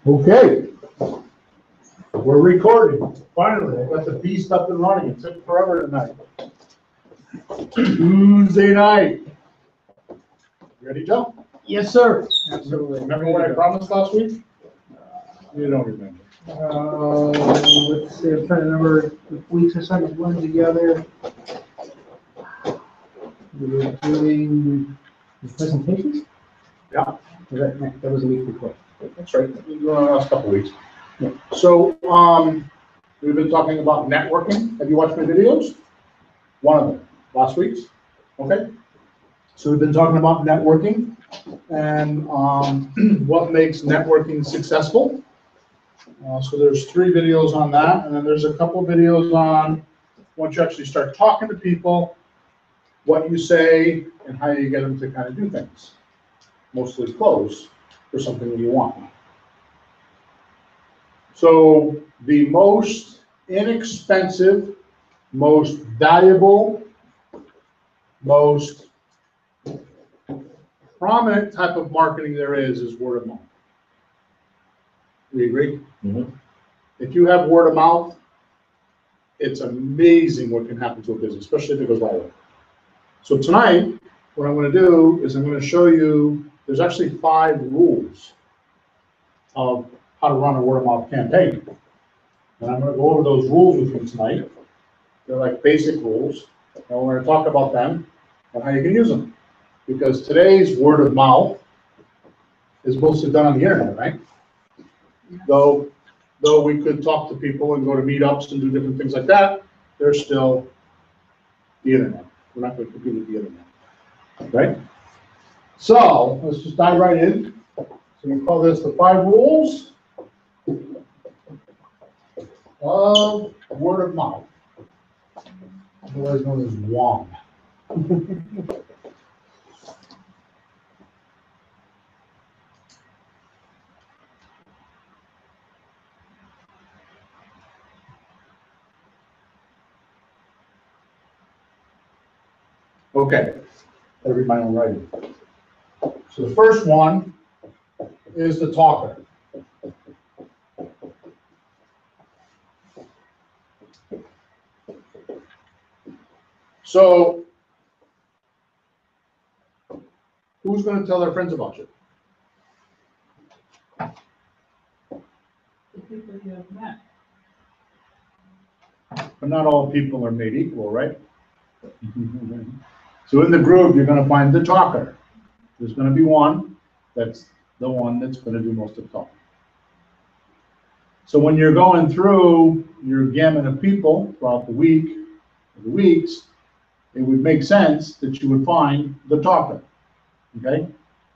Okay, we're recording. Finally, I got the beast up and running. It took forever tonight. Tuesday night. Ready, Joe? Yes, sir. Absolutely. Remember what I promised last week? You don't remember. Let's see, I'm trying to remember the weeks or something blended together. We were doing the presentations? Yeah. That was a week before. That's right. We've been doing it the last couple of weeks. Yeah. So, we've been talking about networking. Have you watched my videos? One of them, last week's. Okay. So we've been talking about networking and what makes networking successful. So there's 3 videos on that, and then there's a couple of videos on once you actually start talking to people, what you say, and how you get them to kind of do things. Mostly close for something that you want. So the most inexpensive, most valuable, most prominent type of marketing there is word of mouth. We agree? Mm-hmm. If you have word of mouth, it's amazing what can happen to a business, especially if it goes viral. So tonight, what I'm going to do is I'm going to show you, there's actually 5 rules of how to run a word of mouth campaign. And I'm going to go over those rules with you tonight. They're like basic rules, and we're going to talk about them and how you can use them. Because today's word of mouth is mostly done on the internet, right? Though we could talk to people and go to meetups and do different things like that, there's still the internet. We're not going to compete with the internet, right? So let's just dive right in. So we call this the 5 rules of word of mouth, otherwise known as WOM. Okay, I read my own writing. So the first one is the talker. So who's going to tell their friends about you? The people you have met. But not all people are made equal, right? So in the group, you're going to find the talker. There's going to be one that's the one that's going to do most of the talking. So when you're going through your gamut of people throughout the week, or the weeks, it would make sense that you would find the talker, okay?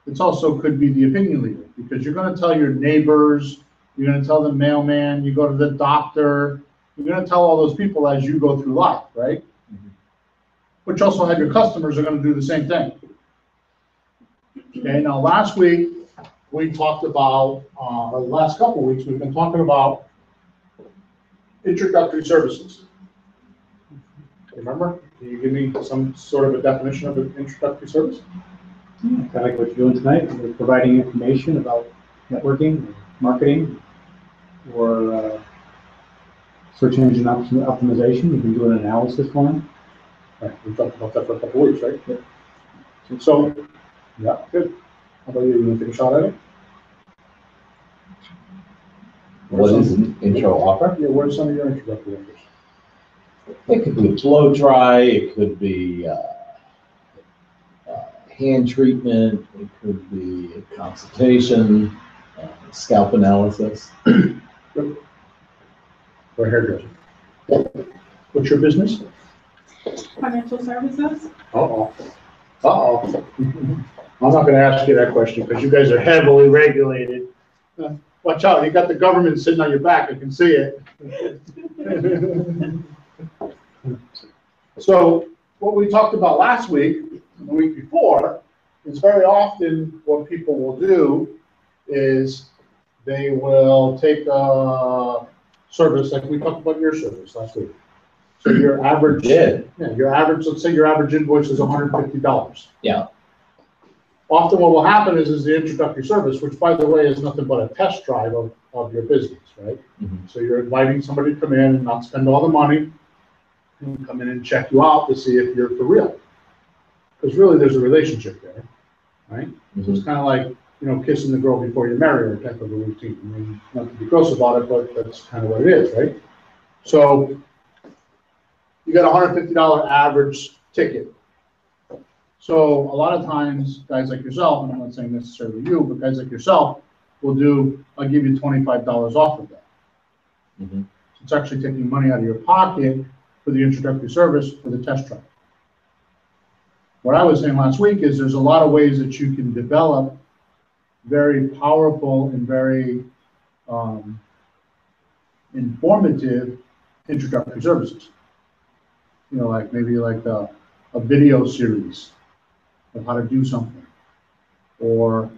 It also could be the opinion leader, because you're going to tell your neighbors, you're going to tell the mailman, you go to the doctor, you're going to tell all those people as you go through life, right? Which also have your customers are going to do the same thing. Okay, now last week we talked about, or the last couple of weeks, we've been talking about introductory services. Remember? Can you give me some sort of a definition of an introductory service? Kind of like what you're doing tonight. We're providing information about networking, marketing, or search engine optimization. You can do an analysis on. Right, we talked about that for a couple of weeks, right? Yeah. So, yeah, good. How about you? You want to take a shot at it? What is an intro offer? Yeah, what are some of your introductory offers? It could be a blow dry, it could be hand treatment, it could be a consultation, scalp analysis. Or hairdresser. What's your business? Financial services? Uh-oh. Uh-oh. I'm not going to ask you that question because you guys are heavily regulated. Watch out, you got the government sitting on your back, I can see it. So what we talked about last week, and the week before, is very often what people will do is they will take a service, like we talked about your service last week. So your average, Yeah. your average, let's say your average invoice is $150. Yeah. often what will happen is the introductory service, which by the way is nothing but a test drive of your business, right? Mhm. So you're inviting somebody to come in and not spend all the money and come in and check you out to see if you're for real. Because really there's a relationship there, right? So it's kind of like, you know, kissing the girl before you marry her type of a routine. I mean, not to be gross about it, but that's kind of what it is, right? So you got a $150 average ticket. So a lot of times, guys like yourself, and I'm not saying necessarily you, but guys like yourself will do, I'll give you $25 off of that. Mhm. So it's actually taking money out of your pocket for the introductory service for the test drive. What I was saying last week is there's a lot of ways that you can develop very powerful and very informative introductory services. You know, like maybe like a video series of how to do something, or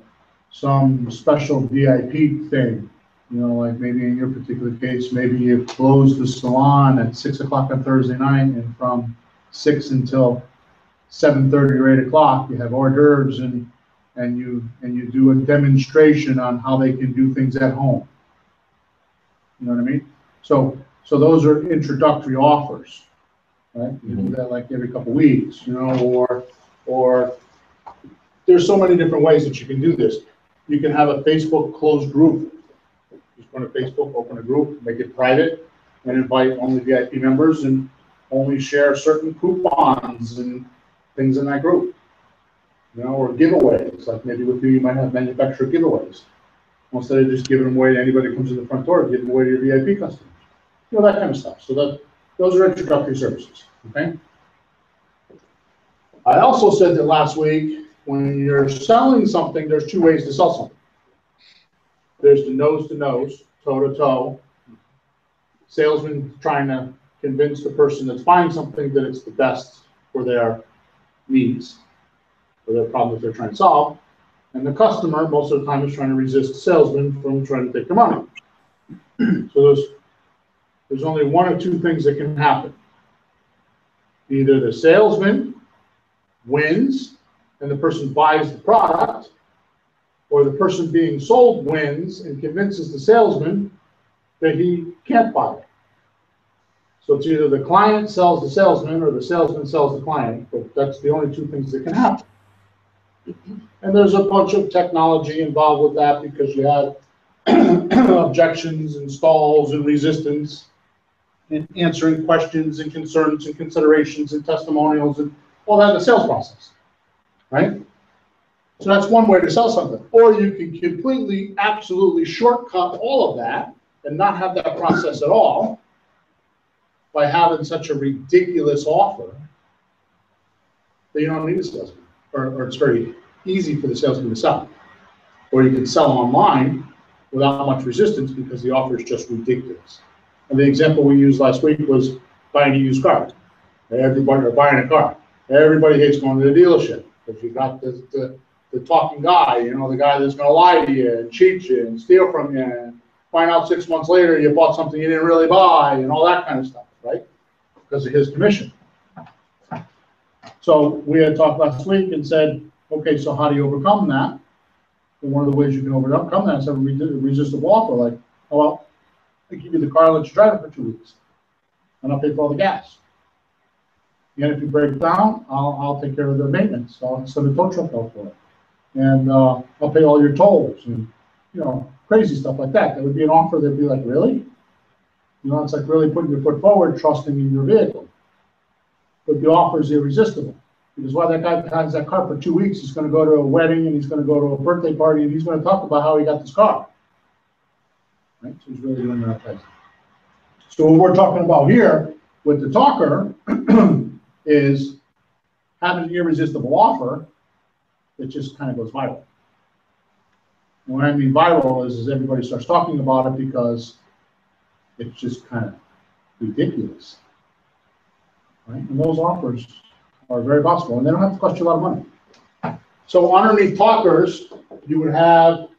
some special VIP thing. You know, like maybe in your particular case, maybe you close the salon at 6 o'clock on Thursday night, and from 6 until 7:30 or 8 o'clock, you have hors d'oeuvres and you do a demonstration on how they can do things at home. You know what I mean? So those are introductory offers, right? You do that like every couple weeks, you know, or there's so many different ways that you can do this. You can have a Facebook closed group. Just go to Facebook, open a group, make it private, and invite only VIP members and only share certain coupons and things in that group. You know, or giveaways, like maybe with you might have manufacturer giveaways. Instead of just giving them away to anybody who comes in the front door, give them away to your VIP customers. You know, that kind of stuff. So those are introductory services, okay? I also said that last week, when you're selling something, there's two ways to sell something. There's the nose-to-nose, toe-to-toe. Salesman trying to convince the person that's buying something that it's the best for their needs, for their problem that they're trying to solve. And the customer, most of the time, is trying to resist the salesman from trying to take their money. So there's only one or two things that can happen. Either the salesman wins and the person buys the product, or the person being sold wins and convinces the salesman that he can't buy it. So it's either the client sells the salesman or the salesman sells the client, but that's the only two things that can happen. And there's a bunch of technology involved with that because you have objections and stalls and resistance and answering questions and concerns and considerations and testimonials and all that in the sales process, right? So that's one way to sell something. Or you can completely, absolutely shortcut all of that and not have that process at all by having such a ridiculous offer that you don't need a salesman, or it's very easy for the salesman to sell. Or you can sell online without much resistance because the offer is just ridiculous. And the example we used last week was buying a used car. Everybody, or buying a car. Everybody hates going to the dealership because you've got the talking guy, you know, the guy that's going to lie to you and cheat you and steal from you and find out 6 months later you bought something you didn't really buy and all that kind of stuff, right? Because of his commission. So we had talked last week and said, okay, so how do you overcome that? And one of the ways you can overcome that is have a resistible offer, like, oh, well, I give you the car, let you drive it for 2 weeks, and I'll pay for all the gas. And if you break down, I'll take care of the maintenance. I'll send a tow truck out for it. And I'll pay all your tolls and, you know, crazy stuff like that. That would be an offer that'd be like, really? You know, it's like really putting your foot forward, trusting in your vehicle. But the offer is irresistible. Because while that guy has that car for 2 weeks, he's going to go to a wedding and he's going to go to a birthday party and he's going to talk about how he got this car. Right? So he's really doing that place. So what we're talking about here with the talker is having an irresistible offer that just kind of goes viral. And what I mean viral is everybody starts talking about it because it's just kind of ridiculous. Right? And those offers are very possible, and they don't have to cost you a lot of money. So underneath talkers, you would have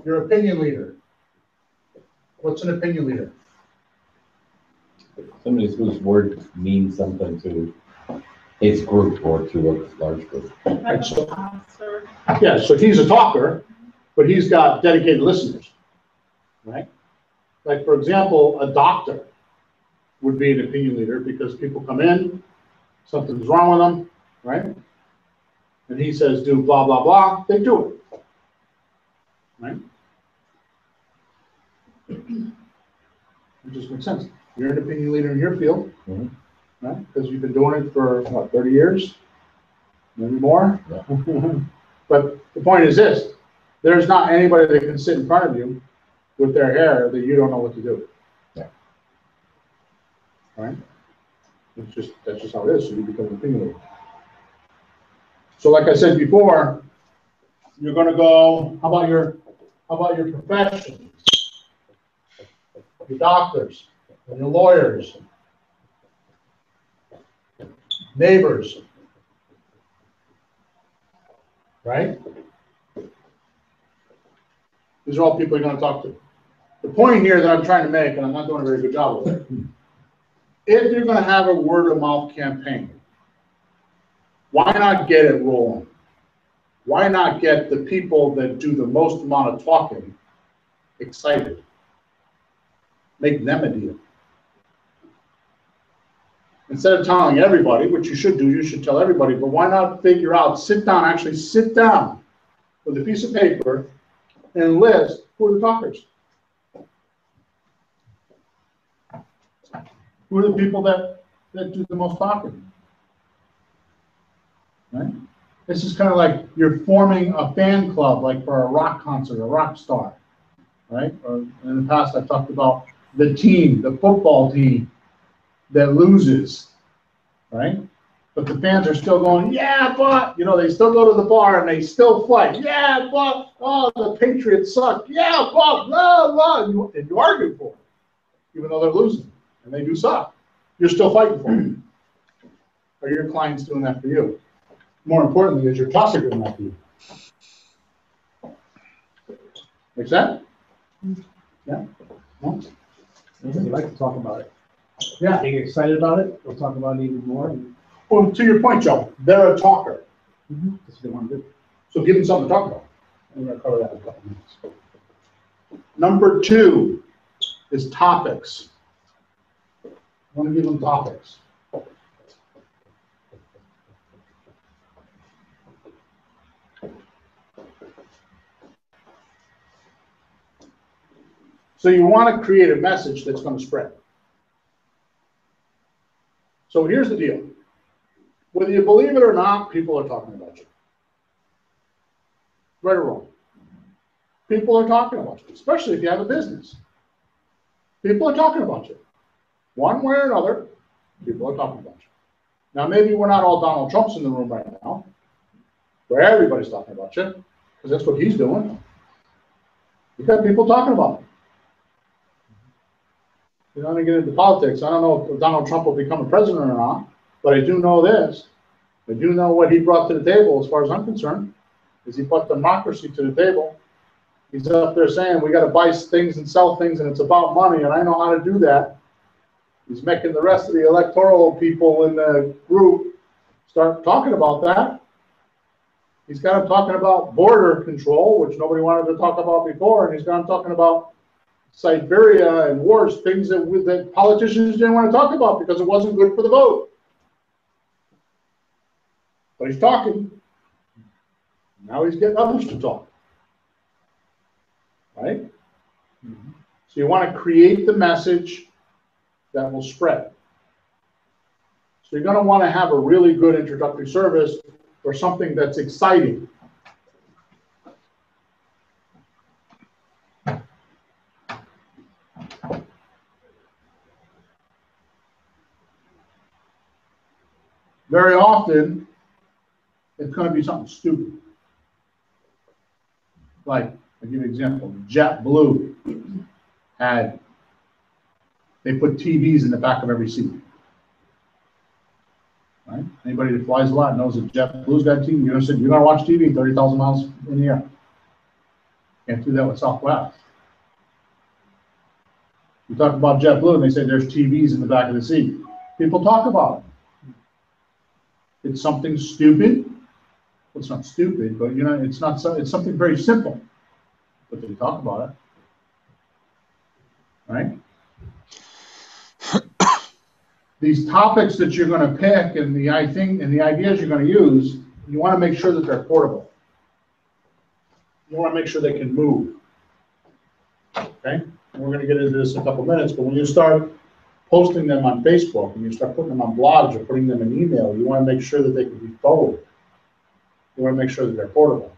your opinion leader. What's an opinion leader? Somebody whose word means something to His group or to a large group. Right, so- Officer. Yeah, so he's a talker, but he's got dedicated listeners, right? Like, for example, a doctor would be an opinion leader because people come in, something's wrong with them, right? And he says, do blah, blah, blah, they do it, right? It just makes sense. You're an opinion leader in your field, Mhm. right? Because you've been doing it for, what, 30 years? Maybe more? Yeah. But the point is this, there's not anybody that can sit in front of you with their hair that you don't know what to do. Yeah. Right? That's just how it is, so you become an opinion leader. So like I said before, you're gonna go, how about your profession? Your doctors, and your lawyers, neighbors, right? These are all people you're gonna talk to. The point here that I'm trying to make, and I'm not doing a very good job of it, if you're gonna have a word of mouth campaign, why not get it rolling? Why not get the people that do the most amount of talking excited? Make them a deal. Instead of telling everybody, which you should do, you should tell everybody, but why not figure out, actually sit down with a piece of paper and list who are the talkers. Who are the people that do the most talking? Right? This is kind of like you're forming a fan club, like for a rock concert, a rock star, right? Or in the past, I've talked about the team, the football team that loses, right? But the fans are still going, yeah, but, you know, they still go to the bar and they still fight. Yeah, but, oh, the Patriots suck. Yeah, but, blah, blah. And you argue for it, even though they're losing, and they do suck. You're still fighting for it. Are your clients doing that for you? More importantly, is your talker doing that for you? Make sense? Yeah? No? We like to talk about it. Yeah. Get excited about it, we'll talk about it even more. Well, to your point, Joe, they're a talker. That's what they want to do. So give them something to talk about. I'm going to cover that in a couple minutes. Number 2 is topics. I want to give them topics. So you want to create a message that's going to spread. So here's the deal. Whether you believe it or not, people are talking about you. Right or wrong. People are talking about you, especially if you have a business. People are talking about you. One way or another, people are talking about you. Now, maybe we're not all Donald Trumps in the room right now, where everybody's talking about you, because that's what he's doing. You've got people talking about him. You don't want to get into politics. I don't know if Donald Trump will become a president or not, but I do know this. I do know what he brought to the table, as far as I'm concerned, is he brought democracy to the table. He's up there saying we got to buy things and sell things, and it's about money, and I know how to do that. He's making the rest of the electoral people in the group start talking about that. He's got them talking about border control, which nobody wanted to talk about before, and he's got them talking about Siberia and wars, things that politicians didn't want to talk about because it wasn't good for the vote. But he's talking. Now he's getting others to talk. Right? So you want to create the message that will spread. So you're going to want to have a really good introductory service or something that's exciting. Very often, it's going to be something stupid. Like, I'll give you an example. JetBlue they put TVs in the back of every seat. Right? Anybody that flies a lot knows that JetBlue's got TV. You're going to watch TV 30,000 miles in the air. Can't do that with Southwest. You talk about JetBlue and they say there's TVs in the back of the seat. People talk about it. It's something stupid. Well, it's not stupid, but you know, it's not. It's something very simple. But they talk about it, right? These topics that you're going to pick and the ideas you're going to use, you want to make sure that they're portable. You want to make sure they can move. Okay? And we're going to get into this in a couple minutes, but when you start posting them on Facebook and you start putting them on blogs or putting them in email, you want to make sure that they can be forwarded. You want to make sure that they're portable.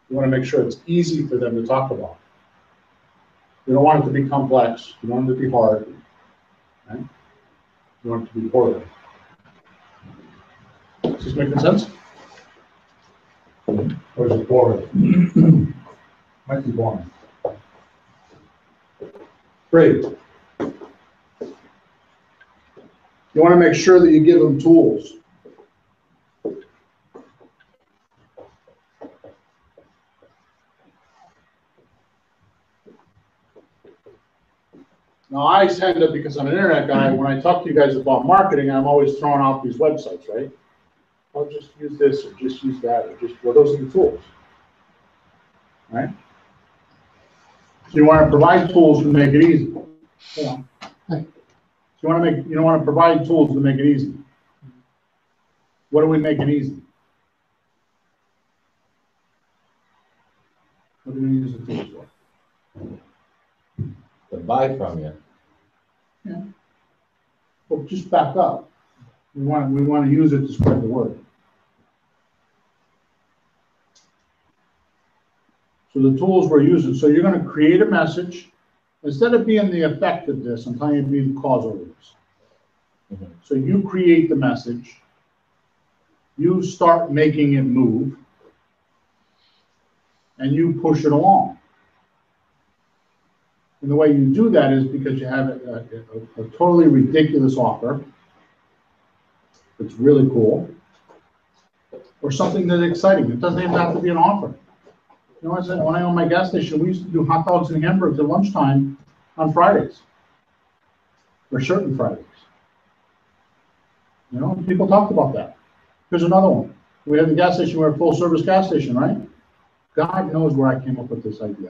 You want to make sure it's easy for them to talk about. You don't want it to be complex. You don't want it to be hard. Right? You want it to be portable. Is this making sense? Or is it boring? Might be boring. Great. You want to make sure that you give them tools. Now, I tend to, because I'm an internet guy, when I talk to you guys about marketing, I'm always throwing out these websites, right? I'll just use this, or just use that, or just, well, those are the tools, right? So you want to provide tools to make it easy. You know? So you want to provide tools to make it easy. What do we make it easy? What do we use the tools for? To buy from you. Yeah. Well, just back up. We want to use it to spread the word. So the tools we're using. So you're going to create a message. Instead of being the effect of this, I'm telling you to be the cause over this. Mm-hmm. So you create the message. You start making it move. And you push it along. And the way you do that is because you have a totally ridiculous offer that's really cool, or something that's exciting. It doesn't even have to be an offer. You know what I said? When I owned my gas station, we used to do hot dogs and hamburgers at lunchtime on Fridays, or certain Fridays. You know, people talked about that. Here's another one. We had the gas station. We're a full-service gas station, right? God knows where I came up with this idea.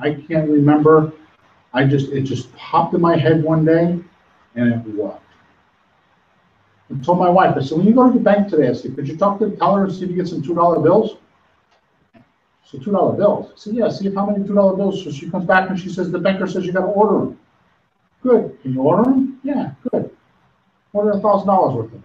I can't remember. It just popped in my head one day, and it worked. I told my wife, I said, when you go to the bank today, I said, could you tell her and see if you get some $2 bills? So $2 bills. I said, yeah, see how many $2 bills. So she comes back and she says, the banker says you got to order them. Good. Can you order them? Yeah, good. Order $1,000 worth of them.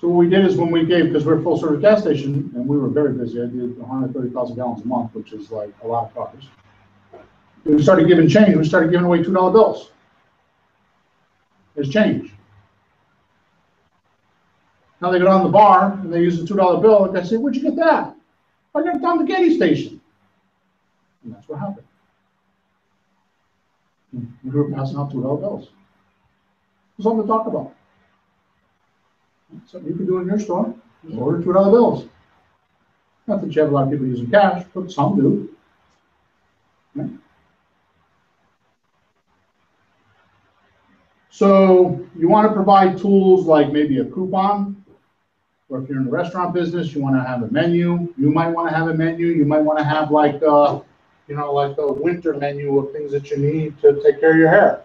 So what we did is when we gave, because we're a full service gas station and we were very busy, I did 130,000 gallons a month, which is like a lot of cars. We started giving change. We started giving away $2 bills. There's change. Now they go down to the bar and they use the $2 bill. And I say, where'd you get that? I got it down the Getty station. And that's what happened. We were passing out $2 bills. There's something to talk about. Something you can do in your store. Just order $2 bills. Not that you have a lot of people using cash, but some do. Right? So you want to provide tools like maybe a coupon, or if you're in the restaurant business, you want to have a menu. You might want to have a menu. You might want to have like a winter menu of things that you need to take care of your hair.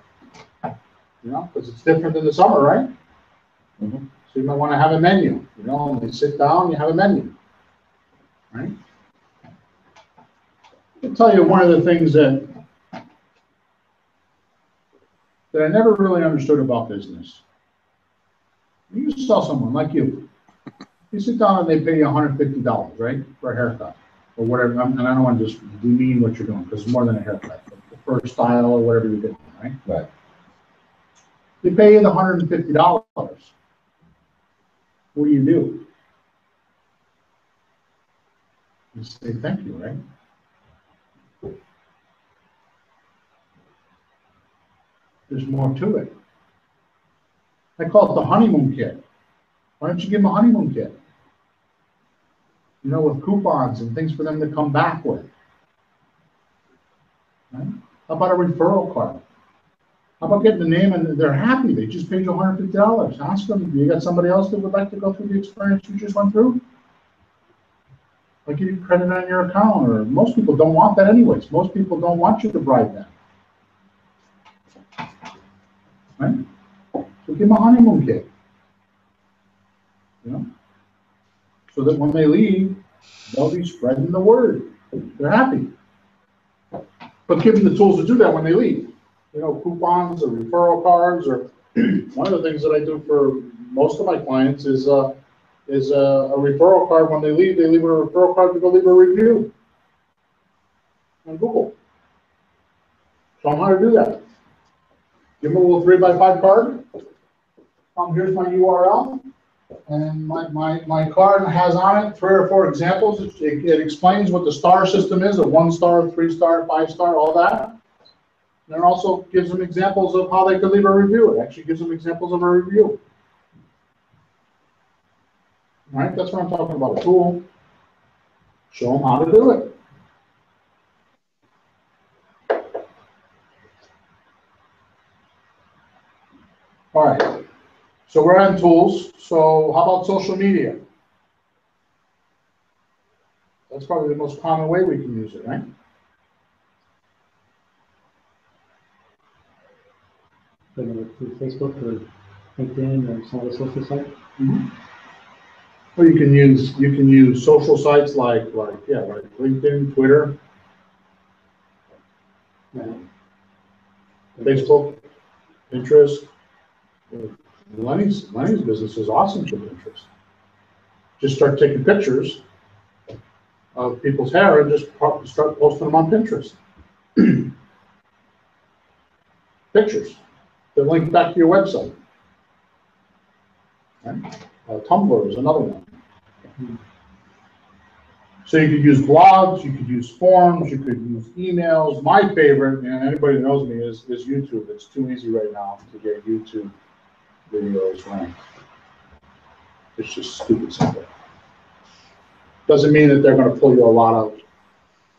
You know, because it's different than the summer, right? Mm-hmm. So you might want to have a menu. You know, when you sit down, you have a menu, right? I'll tell you one of the things that I never really understood about business. You saw someone like you. You sit down and they pay you $150, right, for a haircut or whatever. And I don't want to just demean what you're doing because it's more than a haircut, for a style or whatever you're doing, right? Right. They pay you the $150. What do? You say thank you, right? There's more to it. I call it the honeymoon kit. Why don't you give them a honeymoon kit? You know, with coupons and things for them to come back with. Right? How about a referral card? How about getting the name and they're happy, they just paid you $150. Ask them, do you got somebody else that would like to go through the experience you just went through? I'll give you credit on your account, or most people don't want that anyways. Most people don't want you to bribe them. Right? So give them a honeymoon kit. You know? So that when they leave, they'll be spreading the word. They're happy. But give them the tools to do that when they leave. You know, coupons or referral cards, or one of the things that I do for most of my clients is a referral card. When they leave a referral card to go leave a review on Google. Show them how to do that. Give them a little 3x5 card. Here's my URL. And my card has on it 3 or 4 examples. It explains what the star system is, a 1-star, 3-star, 5-star, all that. And it also gives them examples of how they could leave a review. It actually gives them examples of a review. All right, that's what I'm talking about, a tool. Show them how to do it. All right, so we're on tools. So how about social media? That's probably the most common way we can use it, right? Through Facebook or LinkedIn or some other social site? Mm-hmm. Well, you can use social sites like LinkedIn, Twitter, Facebook, Pinterest. Lenny's business is awesome for Pinterest. Just start taking pictures of people's hair and just start posting them on Pinterest. Pictures that link back to your website. Right? Tumblr is another one. So you could use blogs, you could use forums, you could use emails. My favorite, and anybody that knows me, is YouTube. It's too easy right now to get YouTube videos ranked. It's just stupid simple. Doesn't mean that they're going to pull you a lot of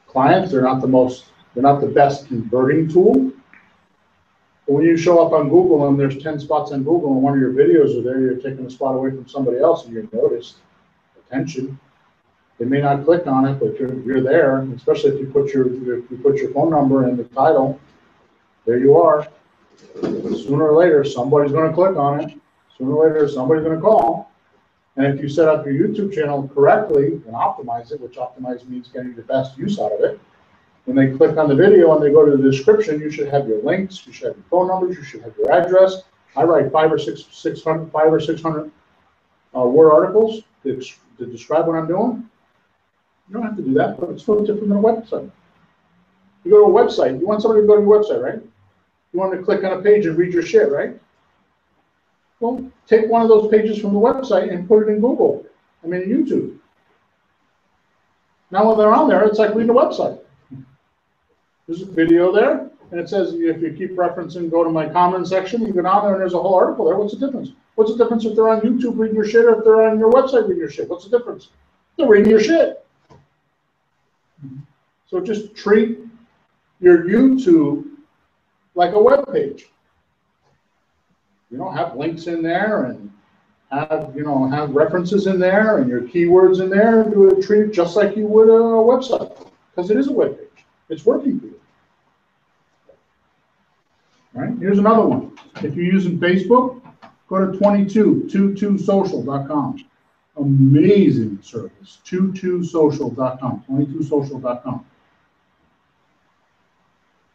clients. They're not the best converting tool. But when you show up on Google and there's 10 spots on Google and one of your videos are there, you're taking a spot away from somebody else and you're noticed. Attention. They may not click on it, but you're there. Especially if you put your phone number in the title. There you are. Sooner or later, somebody's going to click on it. Sooner or later, somebody's going to call. And if you set up your YouTube channel correctly and optimize it, which optimize means getting the best use out of it, when they click on the video and they go to the description, you should have your links, you should have your phone numbers, you should have your address. I write 500 or 600 word articles to describe what I'm doing. You don't have to do that, but it's no different than a website. You go to a website, you want somebody to go to your website, right? You want to click on a page and read your shit, right? Well, take one of those pages from the website and put it in Google. YouTube. Now when they're on there, it's like reading a website. There's a video there, and it says if you keep referencing, go to my comment section, you go down there and there's a whole article there. What's the difference? What's the difference if they're on YouTube reading your shit or if they're on your website reading your shit? What's the difference? They're reading your shit. So just treat your YouTube like a web page. Have links in there and have references in there and your keywords in there. Treat it just like you would a website, because it is a web page. It's working for you. All right, here's another one. If you're using Facebook, go to 22social.com. Amazing service. 22social.com. 22social.com.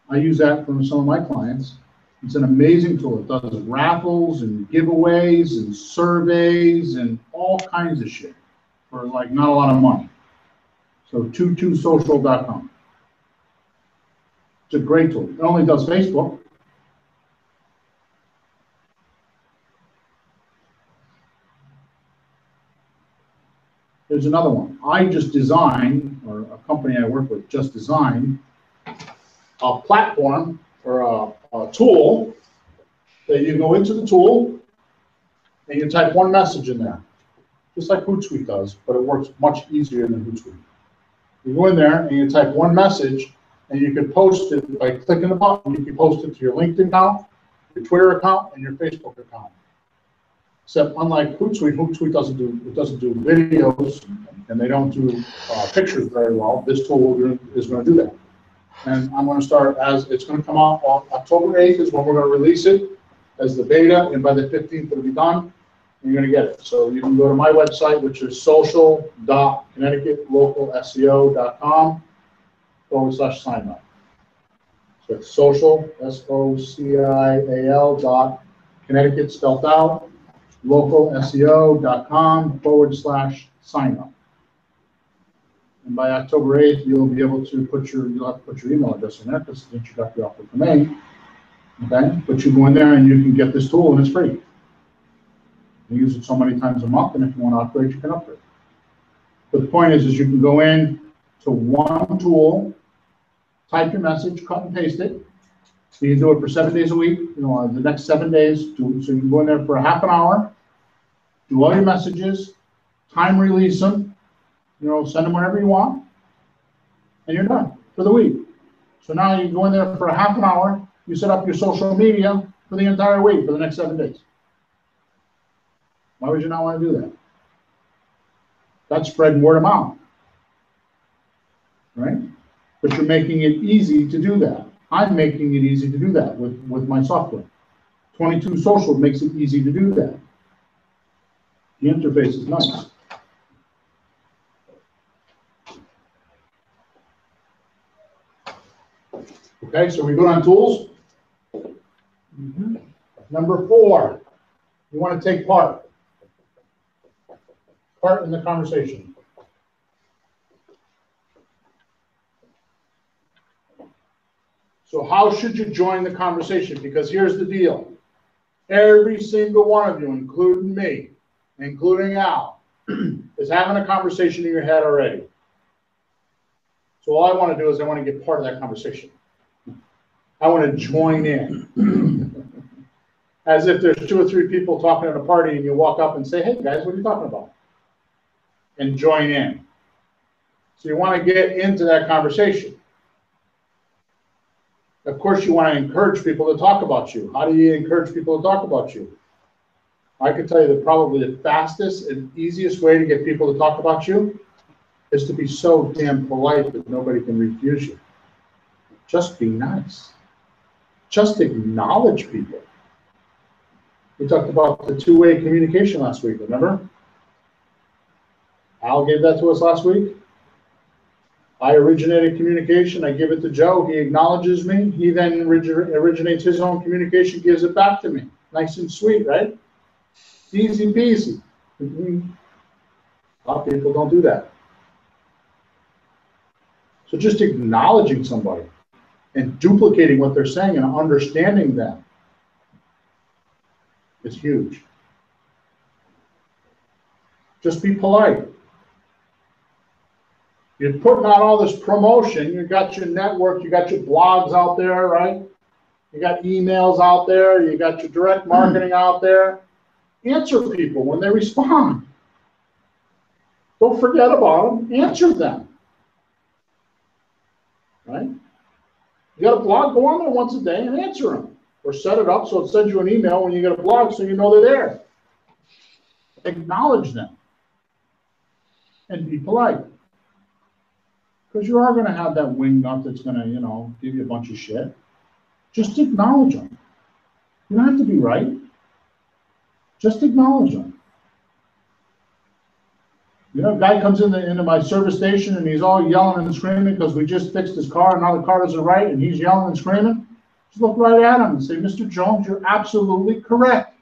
I use that for some of my clients. It's an amazing tool. It does raffles and giveaways and surveys and all kinds of shit for like not a lot of money. So 22social.com. It's a great tool. It only does Facebook. There's another one. I just designed, or a company I work with just designed, a platform or a tool that you go into the tool and you type one message in there, just like Hootsuite does, but it works much easier than Hootsuite. You go in there and you type one message, and you can post it by clicking the button. You can post it to your LinkedIn account, your Twitter account and your Facebook account. Except unlike Hootsuite doesn't do videos and they don't do pictures very well. This tool is going to do that. And I'm going to start it's going to come out on October 8th is when we're going to release it as the beta, and by the 15th it'll be done. And you're going to get it. So you can go to my website, which is social.connecticutlocalseo.com/sign up. So it's social, SOCIAL Connecticut spelled out, localseo.com/sign up. And by October 8th, you'll be able to put your email address in there because it's an introductory offer for me. Okay, but you go in there and you can get this tool and it's free. You use it so many times a month, and if you want to upgrade, you can upgrade. But the point is you can go in to one tool, type your message, cut and paste it. So you can do it for 7 days a week. The next 7 days, so you can go in there for a half an hour, do all your messages, time release them, send them whenever you want, and you're done for the week. So now you go in there for a half an hour, you set up your social media for the entire week, for the next 7 days. Why would you not want to do that? That's spreading word of mouth, right? But you're making it easy to do that. I'm making it easy to do that with my software. 22 Social makes it easy to do that. The interface is nice. Okay, so we go on tools. Number 4, you want to take part in the conversation. So how should you join the conversation? Because here's the deal. Every single one of you, including me, including Al, is having a conversation in your head already. So all I want to do is I want to get part of that conversation. I want to join in. As if there's 2 or 3 people talking at a party and you walk up and say, hey guys, what are you talking about? And join in. So you want to get into that conversation. Of course, you want to encourage people to talk about you. How do you encourage people to talk about you? I can tell you that probably the fastest and easiest way to get people to talk about you is to be so damn polite that nobody can refuse you. Just be nice. Just acknowledge people. We talked about the 2-way communication last week, remember? Al gave that to us last week. I originated communication. I give it to Joe. He acknowledges me. He then originates his own communication, gives it back to me. Nice and sweet, right? Easy peasy. A lot of people don't do that. So just acknowledging somebody and duplicating what they're saying and understanding them is huge. Just be polite. You're putting out all this promotion. You got your network. You got your blogs out there, right? You got emails out there. You got your direct marketing out there. Answer people when they respond. Don't forget about them. Answer them. Right? You got a blog, go on there once a day and answer them. Or set it up so it sends you an email when you get a blog so you know they're there. Acknowledge them. And be polite. Because you are going to have that wingnut that's going to, give you a bunch of shit. Just acknowledge them. You don't have to be right. Just acknowledge them. A guy comes into my service station and he's all yelling and screaming because we just fixed his car and now the car isn't right and he's yelling and screaming. Just look right at him and say, Mr. Jones, you're absolutely correct.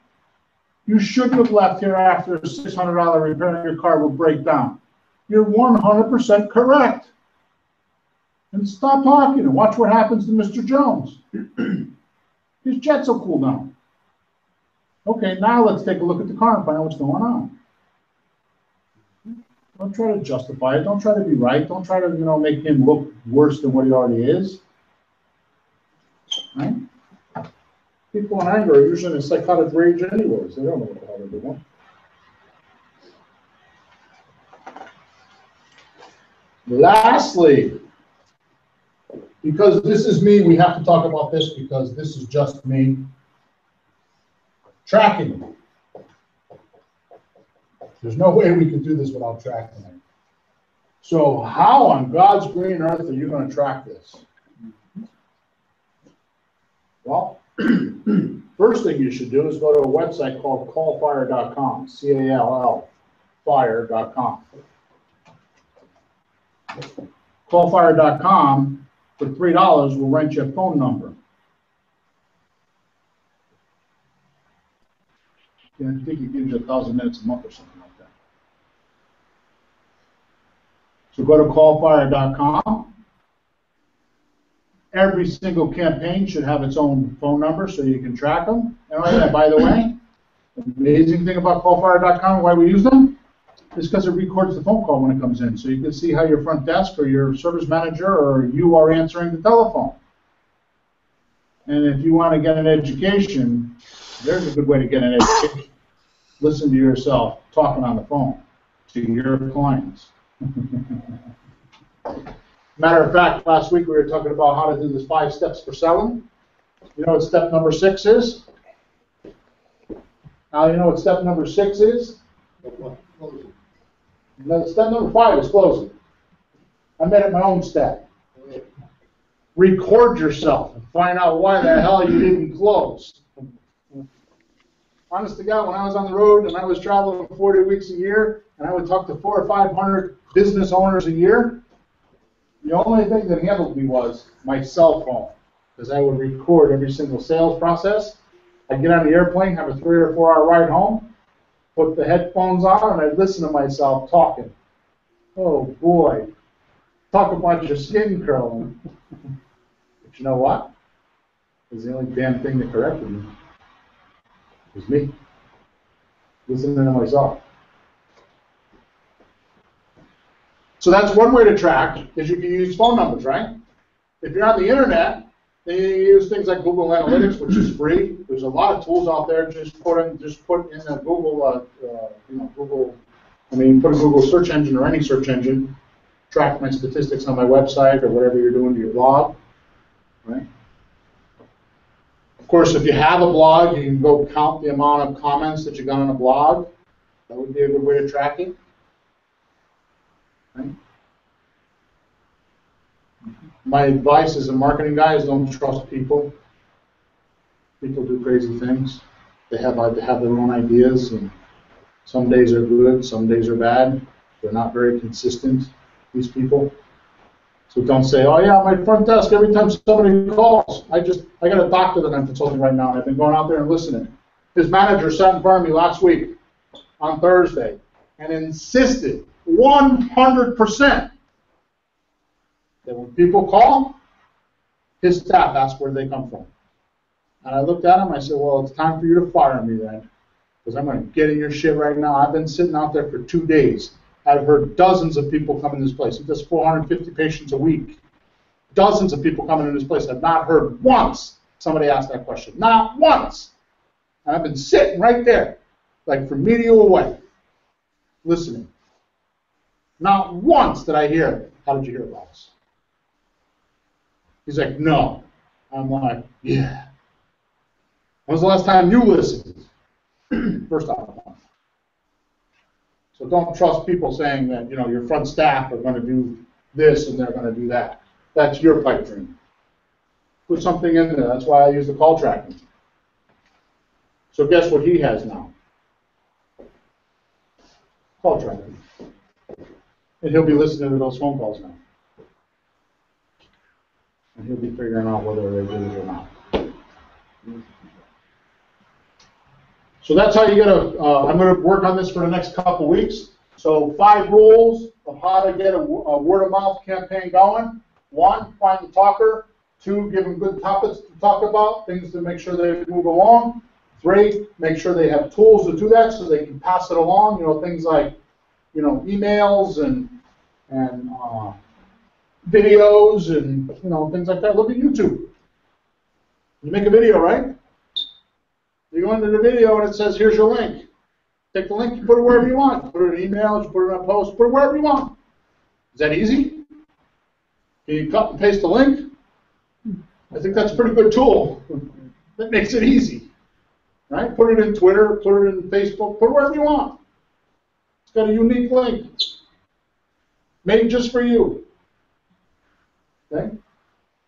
You shouldn't have left here after a $600 repair and your car will break down. You're 100% correct. And stop talking and watch what happens to Mr. Jones. His jets will cool down. Okay, now let's take a look at the car and find out what's going on. Don't try to justify it. Don't try to be right. Don't try to, make him look worse than what he already is. Right? People in anger are usually in a psychotic rage anyways. They don't know what the hell they're doing. Lastly, because this is me, we have to talk about this because this is just me. Tracking. There's no way we can do this without tracking it. So how on God's green earth are you going to track this? Well, first thing you should do is go to a website called callfire.com, C-A-L-L, fire.com. Callfire.com, for $3, will rent you a phone number. I think it gives you 1,000 minutes a month or something like that. So go to callfire.com. Every single campaign should have its own phone number so you can track them. And by the way, the amazing thing about callfire.com, why we use them, is because it records the phone call when it comes in. So you can see how your front desk or your service manager or you are answering the telephone. And if you want to get an education, there's a good way to get an education. Listen to yourself talking on the phone to your clients. Matter of fact, last week we were talking about how to do this 5 steps for selling. You know what step number 6 is? Now you know what step number 6 is? Step number 5 is closing. I made it my own step. Record yourself and find out why the hell you didn't close. Honest to God, when I was on the road and I was traveling 40 weeks a year, and I would talk to 400 or 500 business owners a year, the only thing that handled me was my cell phone, because I would record every single sales process. I'd get on the airplane, have a 3 or 4 hour ride home, put the headphones on, and I'd listen to myself talking. Oh boy, talk about your skin curling. But you know what? It was the only damn thing that corrected me. It was me, listening to myself. So that's one way to track, is you can use phone numbers, right? If you're on the internet, then you use things like Google Analytics, which is free. There's a lot of tools out there. Just put in a Google, put a Google search engine or any search engine. Track my statistics on my website or whatever you're doing to your blog, right? Of course, if you have a blog, you can go count the amount of comments that you got on a blog. That would be a good way to track it. Right? My advice as a marketing guy is don't trust people. People do crazy things. They have their own ideas, and some days are good, some days are bad. They're not very consistent, these people. So don't say, oh yeah, my front desk, every time somebody calls, I got a doctor that I'm consulting right now, and I've been going out there and listening. His manager sat in front of me last week on Thursday and insisted 100% that when people call, his staff asks where they come from. And I looked at him, I said, well, it's time for you to fire me then, because I'm going to get in your shit right now. I've been sitting out there for 2 days. I've heard dozens of people come in this place. He does 450 patients a week. Dozens of people coming in this place. I've not heard once somebody ask that question. Not once. And I've been sitting right there, like from media away, listening. Not once did I hear, how did you hear about us? He's like, no. I'm like, yeah. When was the last time you listened? First off. So don't trust people saying that, you know, your front staff are going to do this and they're going to do that. That's your pipe dream. Put something in there. That's why I use the call tracking. So guess what he has now? Call tracking. And he'll be listening to those phone calls now. And he'll be figuring out whether they're good or not. So that's how you get I'm going to work on this for the next couple weeks. So 5 rules of how to get a word-of-mouth campaign going. 1, find the talker. 2, give them good topics to talk about, things to make sure they move along. 3, make sure they have tools to do that so they can pass it along. You know, things like, you know, emails and videos and, you know, things like that. Look at YouTube. You make a video, right? You go into the video and it says, here's your link. Take the link, you put it wherever you want. You put it in an email, you put it in a post, put it wherever you want. Is that easy? Can you cut and paste the link? I think that's a pretty good tool. That makes it easy. right? Put it in Twitter, put it in Facebook, put it wherever you want. It's got a unique link, made just for you. Okay?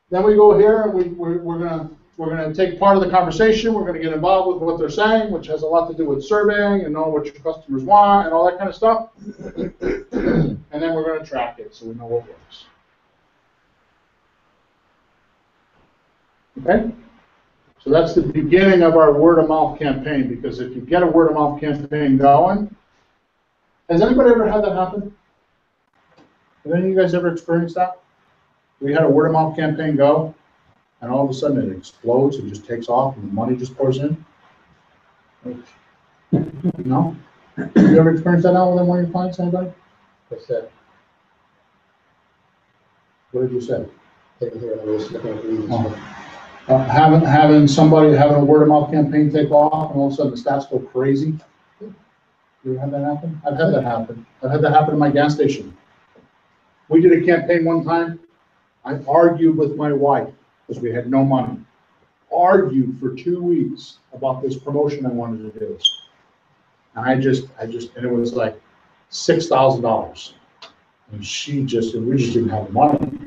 Then we go here and we're gonna take part of the conversation. We're gonna get involved with what they're saying, which has a lot to do with surveying and know what your customers want and all that kind of stuff. And then we're gonna track it so we know what works. Okay? So that's the beginning of our word of mouth campaign, because if you get a word of mouth campaign going, has anybody ever had that happen? Have any of you guys ever experienced that? We had a word of mouth campaign go, and all of a sudden it explodes and just takes off and the money just pours in? No? Have you ever experienced that now with one of your clients, anybody? What's that? What did you say? Taking here, I was looking at reading. Having a word of mouth campaign take off and all of a sudden the stats go crazy. You ever had that happen? I've had that happen. I've had that happen in my gas station. We did a campaign one time. I argued with my wife because we had no money. Argued for 2 weeks about this promotion I wanted to do. And and it was like $6,000. And we just didn't have the money.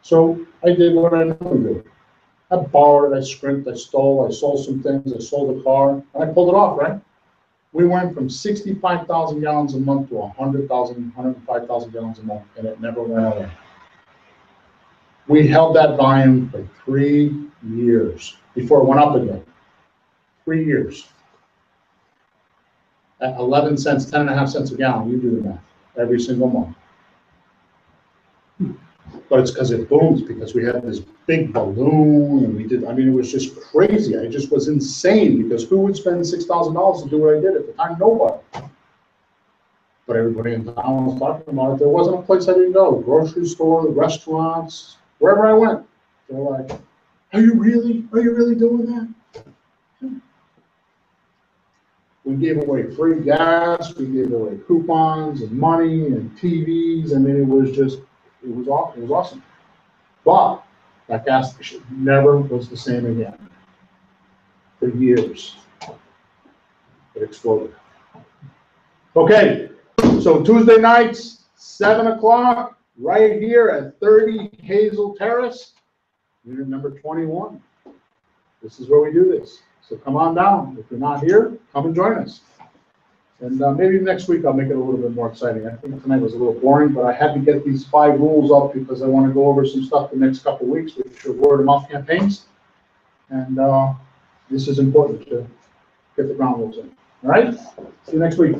So I did what I normally do. I borrowed it, I scrimped, I stole, I sold some things, I sold a car, and I pulled it off, right? We went from 65,000 gallons a month to 100,000, 105,000 gallons a month, and it never went away. We held that volume for 3 years before it went up again. 3 years. At 11 cents, 10.5 cents a gallon, you do the math, every single month. But it's because it booms, because we had this big balloon, and it was just crazy. I just was insane, because who would spend $6,000 to do what I did at the time? Nobody. But everybody in town was talking about it. There wasn't a place I didn't go. Grocery store, restaurants, wherever I went. They were like, are you really doing that? We gave away free gas, we gave away coupons and money and TVs. It was awesome. But that gas station never was the same again. For years. It exploded. Okay, so Tuesday nights, 7 o'clock, right here at 30 Hazel Terrace, unit number 21. This is where we do this. So come on down. If you're not here, come and join us. And maybe next week I'll make it a little bit more exciting. I think tonight was a little boring, but I had to get these 5 rules up because I want to go over some stuff the next couple of weeks, which are word of mouth campaigns. And this is important to get the ground rules in. All right? See you next week.